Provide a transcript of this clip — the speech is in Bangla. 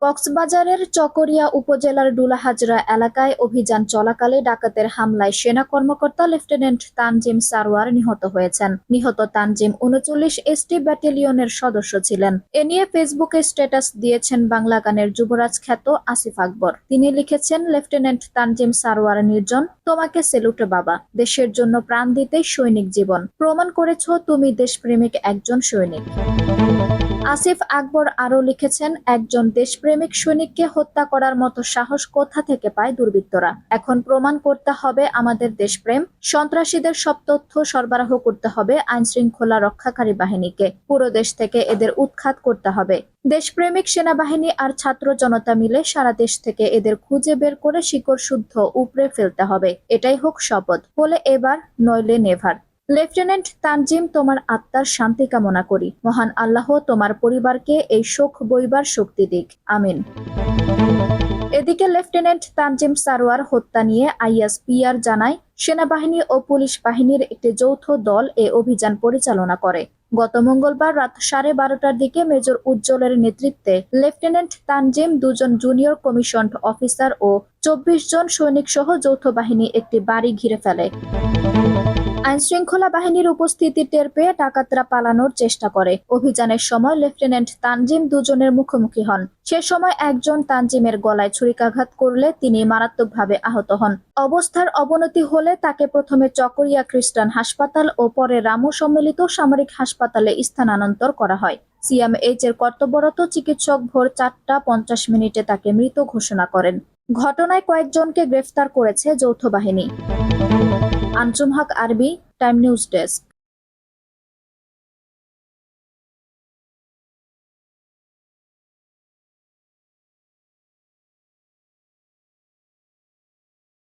কক্সবাজারের চকরিয়া উপজেলার ডুলাহাজরা এলাকায় অভিযান চলাকালে ডাকাতের হামলায় সেনা কর্মকর্তা লেফটেন্যান্ট তানজিম সারোয়ার নিহত হয়েছেন। নিহত তানজিম ৩৯ এসটি ব্যাটালিয়নের সদস্য ছিলেন। এ নিয়ে ফেসবুকে স্ট্যাটাস দিয়েছেন বাংলা গানের যুবরাজ খ্যাত আসিফ আকবর। তিনি লিখেছেন, লেফটেন্যান্ট তানজিম সারোয়ার নির্জন, তোমাকে সেলুট বাবা। দেশের জন্য প্রাণ দিতেই সৈনিক জীবন। প্রমাণ করেছ তুমি দেশপ্রেমিক একজন সৈনিক। আসিফ আকবর আরও লিখেছেন, একজন দেশপ্রেমিক সৈনিককে হত্যা করার মতো সাহস কোথা থেকে পায় দুর্বৃত্তরা? এখন প্রমাণ করতে হবে আমাদের দেশপ্রেম। সন্ত্রাসীদের সব তথ্য সরবরাহ করতে হবে আইনশৃঙ্খলা রক্ষাকারী বাহিনীকে। পুরো দেশ থেকে এদের উৎখাত করতে হবে। দেশপ্রেমিক সেনাবাহিনী আর ছাত্র জনতা মিলে সারা দেশ থেকে এদের খুঁজে বের করে শিকড় শুদ্ধ উপড়ে ফেলতে হবে। এটাই হোক শপথ। হলে এবার, নইলে নেভার। লেফটেন্যান্ট তানজিম, তোমার আত্মার শান্তি কামনা করি। মহান আল্লাহ তোমার পরিবারকে এই শোক বইবার শক্তি দিক। আমিন। এদিকে লেফটেন্যান্ট তানজিম সারোয়ার হত্যা নিয়ে আইএসপিআর জানায়, সেনাবাহিনী ও পুলিশ বাহিনীর একটি যৌথ দল এ অভিযান পরিচালনা করে। গত মঙ্গলবার রাত 12:30টার দিকে মেজর উজ্জ্বলের নেতৃত্বে লেফটেন্যান্ট তানজিম, 2 জন জুনিয়র কমিশনড অফিসার ও 24 জন সৈনিক সহ যৌথ বাহিনী একটি বাড়ি ঘিরে ফেলে। আইনশৃঙ্খলা বাহিনীর উপস্থিতি টের পেয়ে ডাকাতরা পালানোর চেষ্টা করে। অভিযানের সময় লেফটেন্যান্ট তানজিম 2 জনের মুখোমুখি হন। সে সময় একজন তানজিমের গলায় ছুরিকাঘাত করলে তিনি মারাত্মকভাবে আহত হন। অবস্থার অবনতি হলে তাকে প্রথমে চকরিয়া খ্রিস্টান হাসপাতাল ও পরে রামু সম্মিলিত সামরিক হাসপাতালে স্থানান্তর করা হয়। সিএমএইচ এর কর্তব্যরত চিকিৎসক ভোর 4টা 50 মিনিটে তাকে মৃত ঘোষণা করেন। ঘটনায় কয়েকজনকে গ্রেফতার করেছে যৌথ বাহিনী। আঞ্জুম হক আরবি, টাইম নিউজ ডেস্ক।